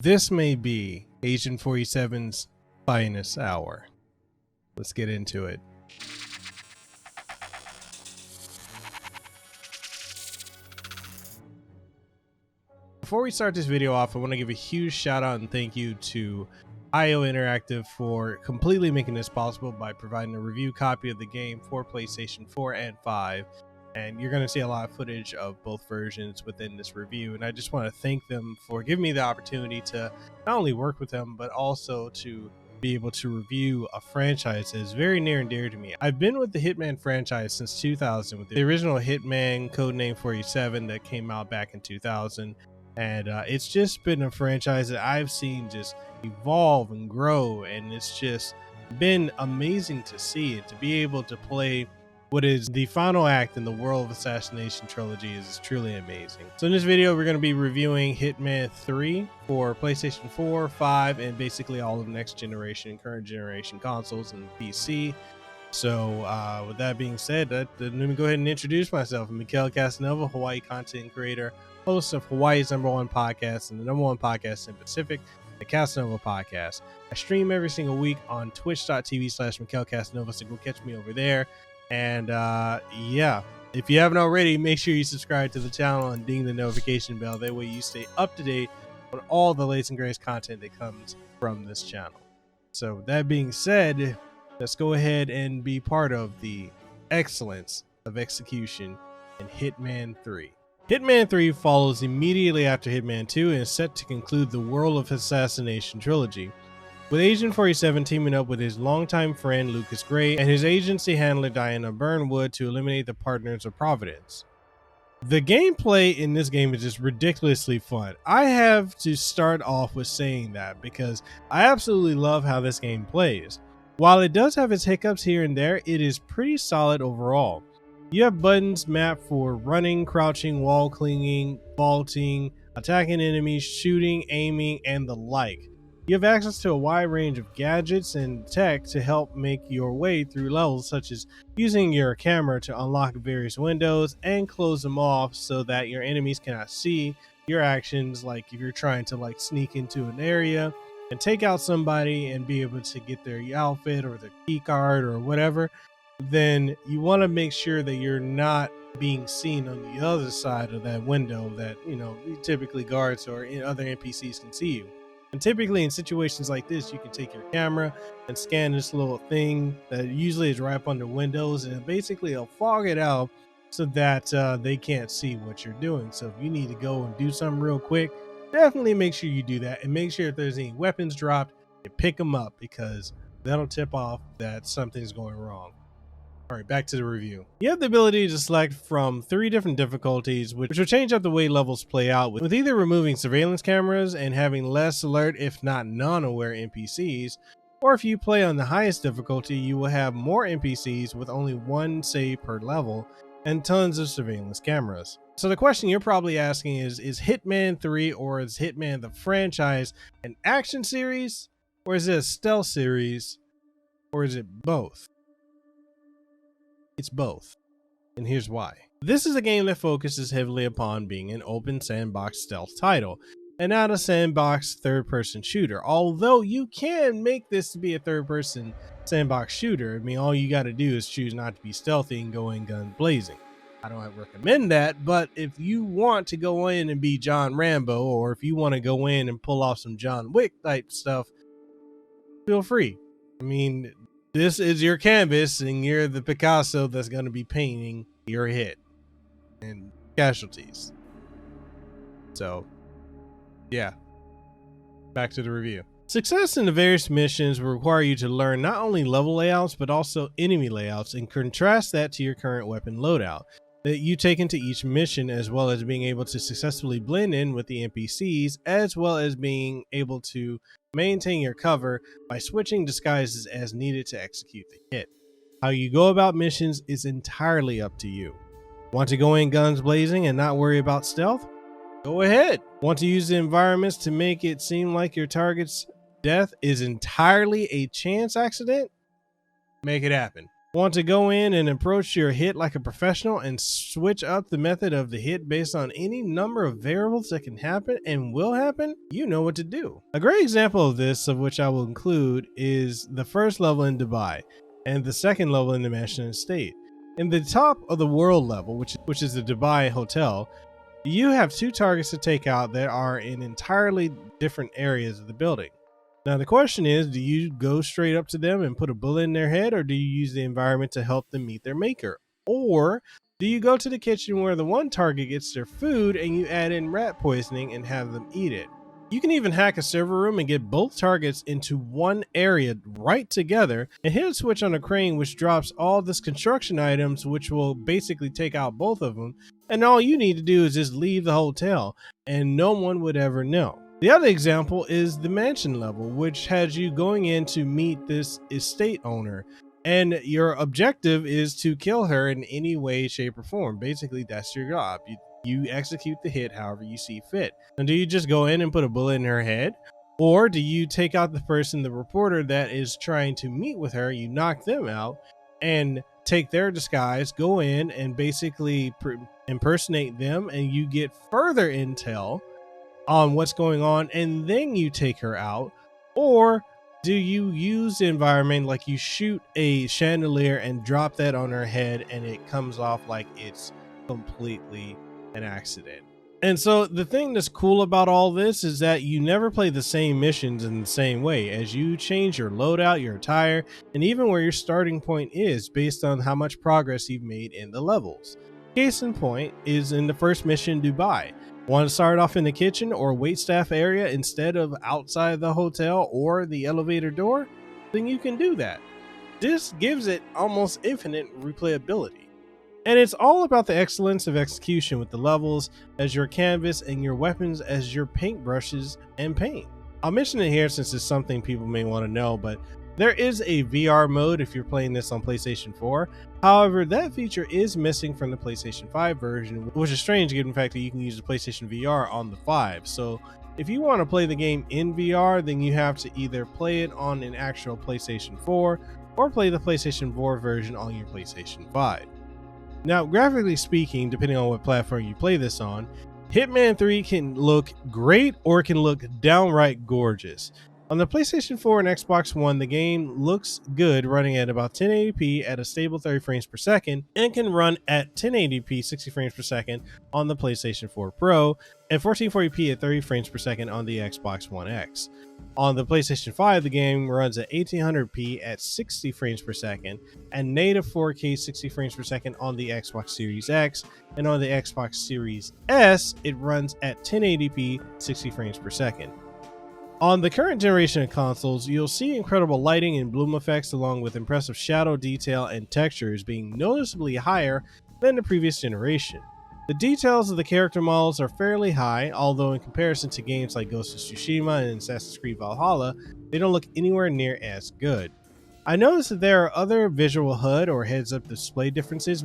This may be Agent 47's finest hour. Let's get into it. Before we start this video off, I want to give a huge shout out and thank you to IO Interactive for completely making this possible by providing a review copy of the game for PlayStation 4 and 5. And you're going to see a lot of footage of both versions within this review. And I just want to thank them for giving me the opportunity to not only work with them, but also to be able to review a franchise that is very near and dear to me. I've been with the Hitman franchise since 2000 with the original Hitman codename 47 that came out back in 2000. And it's just been a franchise that I've seen just evolve and grow. And it's just been amazing to see it, to be able to play what is the final act in the World of Assassination trilogy is truly amazing. So in this video, we're going to be reviewing Hitman 3 for PlayStation 4, 5, and basically all of next generation, current generation consoles and PC. So with that being said, let me go ahead and introduce myself. I'm MekelKasanova, Hawaii content creator, host of Hawaii's #1 podcast and the #1 podcast in Pacific, the Kasanova Podcast. I stream every single week on twitch.tv/MekelKasanova, so go catch me over there. And yeah, if you haven't already, make sure you subscribe to the channel and ding the notification bell. That way you stay up to date on all the latest and greatest content that comes from this channel. So that being said, let's go ahead and be part of the excellence of execution in Hitman 3. Hitman 3 follows immediately after Hitman 2 and is set to conclude the World of Assassination trilogy, with Agent 47 teaming up with his longtime friend Lucas Gray and his agency handler Diana Burnwood to eliminate the Partners of Providence. The gameplay in this game is just ridiculously fun. I have to start off with saying that because I absolutely love how this game plays. While it does have its hiccups here and there, it is pretty solid overall. You have buttons mapped for running, crouching, wall clinging, vaulting, attacking enemies, shooting, aiming, and the like. You have access to a wide range of gadgets and tech to help make your way through levels, such as using your camera to unlock various windows and close them off so that your enemies cannot see your actions, like if you're trying to sneak into an area and take out somebody and be able to get their outfit or their key card or whatever, then you want to make sure that you're not being seen on the other side of that window that, typically guards or other NPCs can see you. And typically in situations like this, you can take your camera and scan this little thing that usually is right up under windows, and basically it'll fog it out so that they can't see what you're doing. So if you need to go and do something real quick, definitely make sure you do that, and make sure if there's any weapons dropped, you pick them up, because that'll tip off that something's going wrong. All right, back to the review. You have the ability to select from 3 different difficulties, which will change up the way levels play out, with either removing surveillance cameras and having less alert, if not non-aware NPCs, or if you play on the highest difficulty, you will have more NPCs with only 1 save per level and tons of surveillance cameras. So the question you're probably asking is Hitman 3 or is Hitman the franchise an action series, or is it a stealth series, or is it both? It's both, and here's why. This is a game that focuses heavily upon being an open sandbox stealth title, and not a sandbox third-person shooter, although you can make this to be a third-person sandbox shooter. I mean, all you got to do is choose not to be stealthy and go in guns blazing. I don't recommend that, but if you want to go in and be John Rambo, or if you want to go in and pull off some John Wick type stuff, feel free. I mean, this is your canvas, and you're the Picasso that's going to be painting your hit and casualties. So, yeah. Back to the review. Success in the various missions will require you to learn not only level layouts, but also enemy layouts, and contrast that to your current weapon loadout that you take into each mission, as well as being able to successfully blend in with the NPCs, as well as being able to maintain your cover by switching disguises as needed to execute the hit. How you go about missions is entirely up to you. Want to go in guns blazing and not worry about stealth? Go ahead. Want to use the environments to make it seem like your target's death is entirely a chance accident? Make it happen. Want to go in and approach your hit like a professional and switch up the method of the hit based on any number of variables that can happen and will happen? You know what to do. A great example of this, of which I will include, is the first level in Dubai and the second level in the Mansion Estate. In the top of the world level, which is the Dubai hotel, you have two targets to take out that are in entirely different areas of the building. Now the question is, do you go straight up to them and put a bullet in their head, or do you use the environment to help them meet their maker? Or do you go to the kitchen where the one target gets their food and you add in rat poisoning and have them eat it? You can even hack a server room and get both targets into one area right together and hit a switch on a crane which drops all this construction items, which will basically take out both of them. And all you need to do is just leave the hotel and no one would ever know. The other example is the mansion level, which has you going in to meet this estate owner, and your objective is to kill her in any way, shape, or form. Basically, that's your job. You execute the hit however you see fit. And do you just go in and put a bullet in her head? Or do you take out the person, the reporter that is trying to meet with her, you knock them out and take their disguise, go in and basically impersonate them, and you get further intel on what's going on, and then you take her out? Or do you use the environment, like you shoot a chandelier and drop that on her head and it comes off like it's completely an accident? And so the thing that's cool about all this is that you never play the same missions in the same way, as you change your loadout, your attire, and even where your starting point is based on how much progress you've made in the levels. Case in point is in the first mission, Dubai. Want to start off in the kitchen or waitstaff area instead of outside the hotel or the elevator door? Then you can do that. This gives it almost infinite replayability. And it's all about the excellence of execution, with the levels as your canvas and your weapons as your paintbrushes and paint. I'll mention it here since it's something people may want to know, but there is a VR mode if you're playing this on PlayStation 4. However, that feature is missing from the PlayStation 5 version, which is strange given the fact that you can use the PlayStation VR on the 5. So if you want to play the game in VR, then you have to either play it on an actual PlayStation 4 or play the PlayStation 4 version on your PlayStation 5. Now, graphically speaking, depending on what platform you play this on, Hitman 3 can look great or it can look downright gorgeous. On the PlayStation 4 and Xbox One, the game looks good running at about 1080p at a stable 30 frames per second, and can run at 1080p 60 frames per second on the PlayStation 4 Pro and 1440p at 30 frames per second on the Xbox One X. On the PlayStation 5, the game runs at 1800p at 60 frames per second and native 4K 60 frames per second on the Xbox Series X, and on the Xbox Series S, it runs at 1080p 60 frames per second. On the current generation of consoles, you'll see incredible lighting and bloom effects along with impressive shadow detail and textures being noticeably higher than the previous generation. The details of the character models are fairly high, although in comparison to games like Ghost of Tsushima and Assassin's Creed Valhalla, they don't look anywhere near as good. I noticed that there are other visual HUD or heads-up display differences.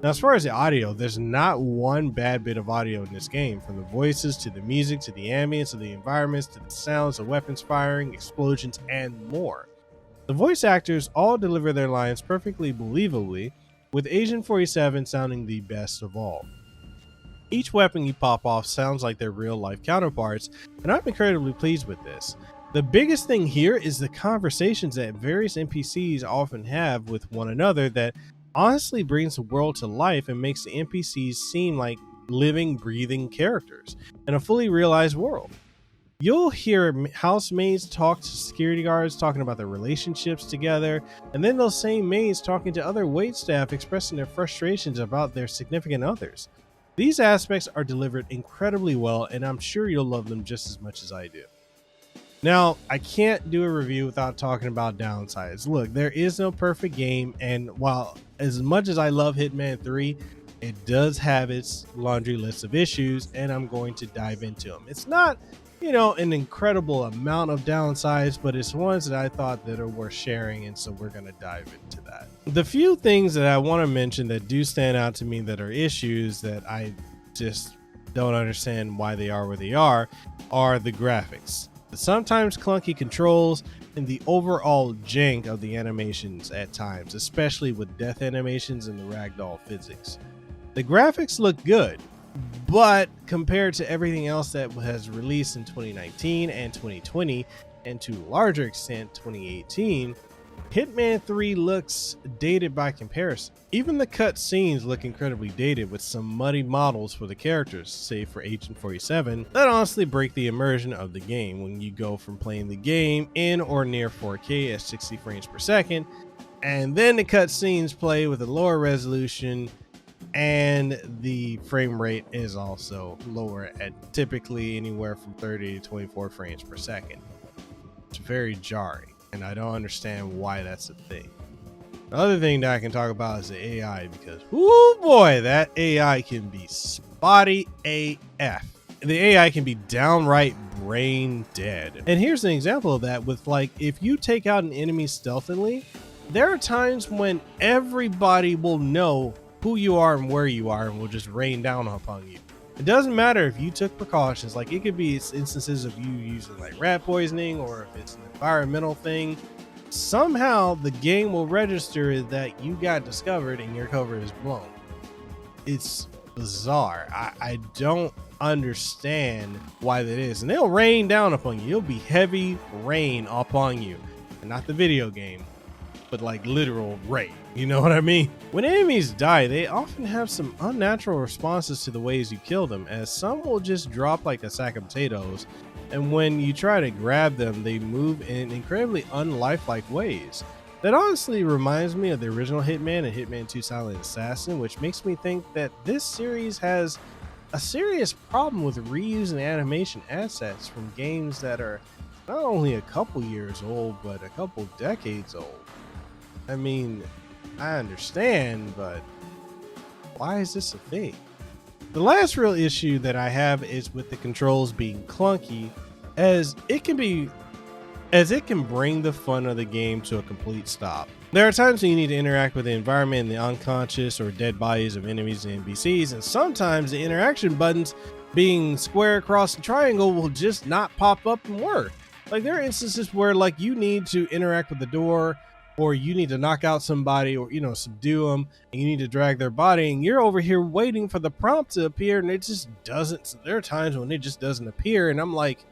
Now, as far as the audio, there's not one bad bit of audio in this game, from the voices to the music to the ambience of the environments to the sounds of weapons firing, explosions, and more. The voice actors all deliver their lines perfectly believably, with Agent 47 sounding the best of all. Each weapon you pop off sounds like their real-life counterparts, and I'm incredibly pleased with this. The biggest thing here is the conversations that various NPCs often have with one another that honestly brings the world to life and makes the NPCs seem like living, breathing characters in a fully realized world. You'll hear housemaids talk to security guards talking about their relationships together, and then those same maids talking to other waitstaff expressing their frustrations about their significant others. These aspects are delivered incredibly well, and I'm sure you'll love them just as much as I do. Now, I can't do a review without talking about downsides. Look, there is no perfect game, and while as much as I love Hitman 3, it does have its laundry list of issues, and I'm going to dive into them. It's not, an incredible amount of downsides, but it's ones that I thought that are worth sharing, and so we're going to dive into that. The few things that I want to mention that do stand out to me that are issues that I just don't understand why they are where they are the graphics. the sometimes clunky controls and the overall jank of the animations at times, especially with death animations and the ragdoll physics. The graphics look good, but compared to everything else that has released in 2019 and 2020, and to a larger extent 2018, Hitman 3 looks dated by comparison. Even the cut scenes look incredibly dated with some muddy models for the characters, save for Agent 47, that honestly break the immersion of the game when you go from playing the game in or near 4K at 60 frames per second, and then the cut scenes play with a lower resolution, and the frame rate is also lower at typically anywhere from 30 to 24 frames per second. It's very jarring, and I don't understand why that's a thing. The other thing that I can talk about is the AI, because oh boy, that AI can be spotty AF. The AI can be downright brain dead. And here's an example of that with, like, if you take out an enemy stealthily, there are times when everybody will know who you are and where you are and will just rain down upon you. It doesn't matter if you took precautions. Like, it could be instances of you using like rat poisoning, or if it's an environmental thing. Somehow the game will register that you got discovered and your cover is blown. It's bizarre. I don't understand why that is. And they'll rain down upon you. It'll be heavy rain upon you. And not the video game, but like literal rain. You know what I mean? When enemies die, they often have some unnatural responses to the ways you kill them, as some will just drop like a sack of potatoes, and when you try to grab them, they move in incredibly unlifelike ways. That honestly reminds me of the original Hitman and Hitman 2 Silent Assassin, which makes me think that this series has a serious problem with reusing animation assets from games that are not only a couple years old, but a couple decades old. I mean, I understand, but why is this a thing? The last real issue that I have is with the controls being clunky, as it can bring the fun of the game to a complete stop. There are times when you need to interact with the environment and the unconscious or dead bodies of enemies and NPCs, and sometimes the interaction buttons being square across the triangle will just not pop up and work. Like, there are instances where, like, you need to interact with the door, or you need to knock out somebody, or, you know, subdue them, and you need to drag their body, and you're over here waiting for the prompt to appear, and it just doesn't. So there are times when it just doesn't appear, and I'm like,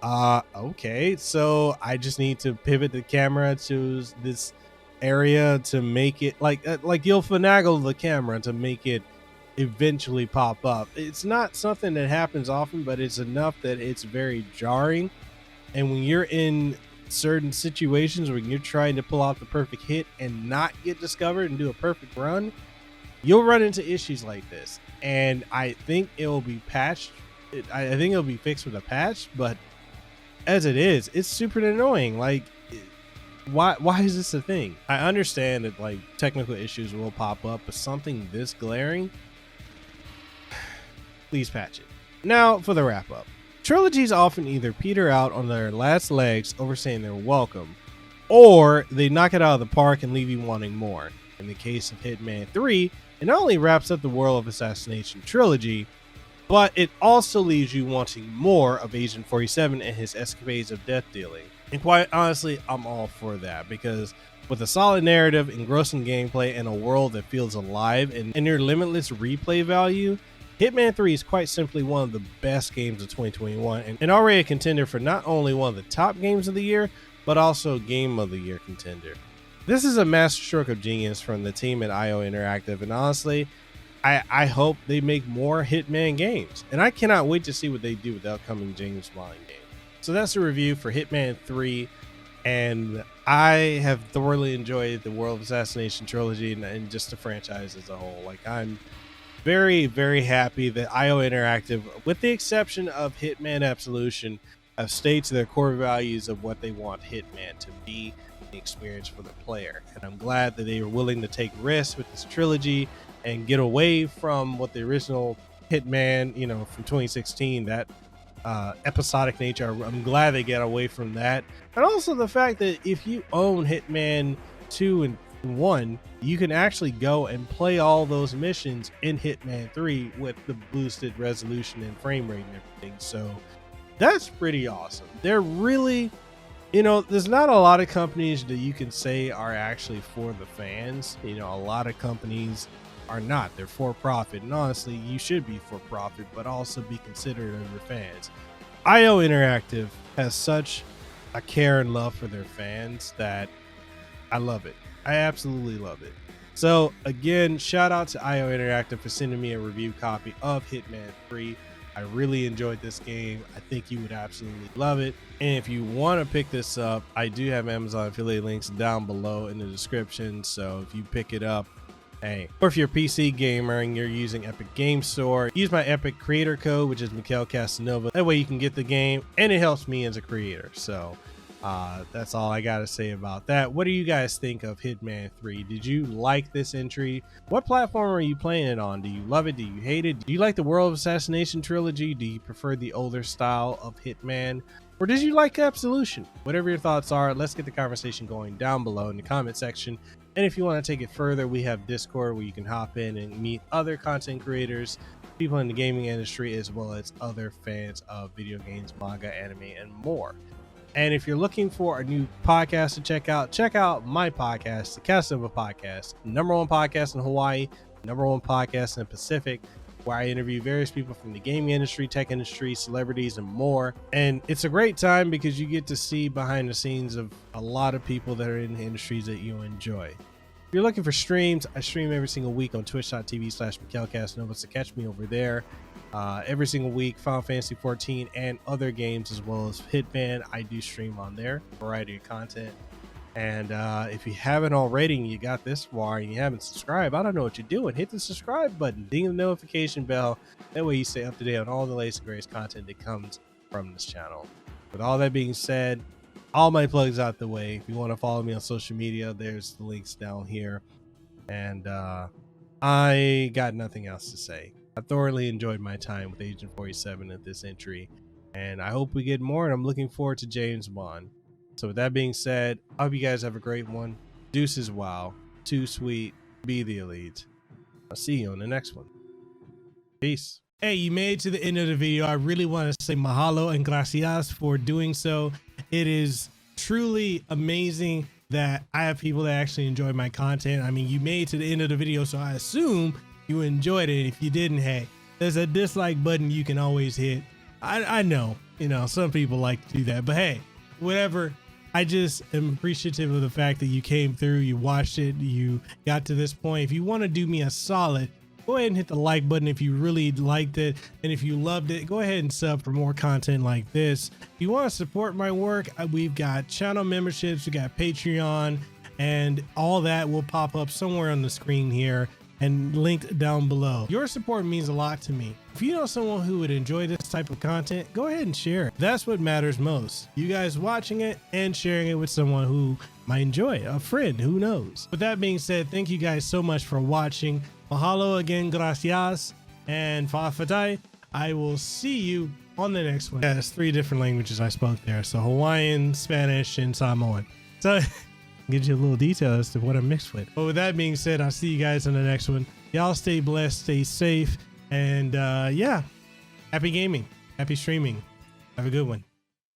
okay, so I just need to pivot the camera to this area to make it like you'll finagle the camera to make it eventually pop up. It's not something that happens often, but it's enough that it's very jarring. And when you're in certain situations where you're trying to pull out the perfect hit and not get discovered and do a perfect run, you'll run into issues like this. And I think it will be patched. I think it'll be fixed with a patch, but as it is, it's super annoying. Like, why is this a thing? I understand that like technical issues will pop up, but something this glaring, please patch it. Now for the wrap up. Trilogies often either peter out on their last legs over saying they're welcome, or they knock it out of the park and leave you wanting more. In the case of Hitman 3, it not only wraps up the World of Assassination trilogy, but it also leaves you wanting more of Agent 47 and his escapades of death dealing. And quite honestly, I'm all for that, because with a solid narrative, engrossing gameplay, and a world that feels alive and near limitless replay value, Hitman 3 is quite simply one of the best games of 2021, and already a contender for not only one of the top games of the year, but also Game of the Year contender. This is a masterstroke of genius from the team at IO Interactive, and honestly, I hope they make more Hitman games, and I cannot wait to see what they do with the upcoming James Bond game. So that's a review for Hitman 3, and I have thoroughly enjoyed the World of Assassination trilogy and just the franchise as a whole. Like, I'm very, very happy that IO Interactive, with the exception of Hitman Absolution, have stayed to their core values of what they want Hitman to be, the experience for the player. And I'm glad that they are willing to take risks with this trilogy and get away from what the original Hitman, you know, from 2016, that episodic nature. I'm glad they get away from that. And also the fact that if you own Hitman 2 and 1, you can actually go and play all those missions in Hitman 3 with the boosted resolution and frame rate and everything. So That's pretty awesome. They're really, you know, there's not a lot of companies that you can say are actually for the fans. You know, a lot of companies are not. They're for profit. And honestly, you should be for profit, but also be considerate of your fans. IO Interactive has such a care and love for their fans that I love it. I absolutely love it. So again, shout out to IO Interactive for sending me a review copy of Hitman 3. I really enjoyed this game. I think you would absolutely love it. And if you want to pick this up, I do have Amazon affiliate links down below in the description. So if you pick it up, hey, or if you're a PC gamer and you're using Epic Game Store, use my Epic creator code, which is MekelKasanova. That way you can get the game and it helps me as a creator. So that's all I gotta say about that. What do you guys think of Hitman 3? Did you like this entry? What platform are you playing it on? Do you love it? Do you hate it? Do you like the World of Assassination trilogy? Do you prefer the older style of Hitman? Or did you like Absolution? Whatever your thoughts are, let's get the conversation going down below in the comment section. And if you want to take it further, we have Discord where you can hop in and meet other content creators, people in the gaming industry, as well as other fans of video games, manga, anime, and more. And if you're looking for a new podcast to check out my podcast, the Kasanova Podcast, #1 podcast in Hawaii, #1 podcast in the Pacific, where I interview various people from the gaming industry, tech industry, celebrities, and more. And it's a great time because you get to see behind the scenes of a lot of people that are in the industries that you enjoy. If you're looking for streams, I stream every single week on twitch.tv/MekelKasanova, so catch me over there. Every single week, Final Fantasy 14 and other games, as well as Hitman, I do stream on there, variety of content. And if you haven't already and you got this far and you haven't subscribed, I don't know what you're doing. Hit the subscribe button, ding the notification bell. That way you stay up to date on all the latest and greatest content that comes from this channel. With all that being said, all my plugs out the way. If you want to follow me on social media, there's the links down here. And I got nothing else to say. I thoroughly enjoyed my time with Agent 47 at this entry, and I hope we get more, and I'm looking forward to James Bond. So with that being said, I hope you guys have a great one. Deuces wow, too sweet, be the elite. I'll see you on the next one. Peace. Hey, you made it to the end of the video. I really want to say mahalo and gracias for doing so. It is truly amazing that I have people that actually enjoy my content. I mean, you made it to the end of the video, so I assume you enjoyed it. If you didn't, hey, there's a dislike button you can always hit. I know, you know, some people like to do that, but hey, whatever. I just am appreciative of the fact that you came through, you watched it, you got to this point. If you want to do me a solid, go ahead and hit the like button if you really liked it. And if you loved it, go ahead and sub for more content like this. If you want to support my work, we've got channel memberships, we got Patreon, and all that will pop up somewhere on the screen here and linked down below. Your support means a lot to me. If you know someone who would enjoy this type of content, go ahead and share it. That's what matters most. You guys watching it and sharing it with someone who might enjoy it, a friend, who knows. With that being said, thank you guys so much for watching. Mahalo again, gracias, and fa'afatai. I will see you on the next one. Yeah, there's 3 different languages I spoke there. So Hawaiian, Spanish, and Samoan. So gives you a little detail as to what I'm mixed with. But with that being said, I'll see you guys on the next one. Y'all stay blessed, stay safe, and yeah, happy gaming, happy streaming. Have a good one.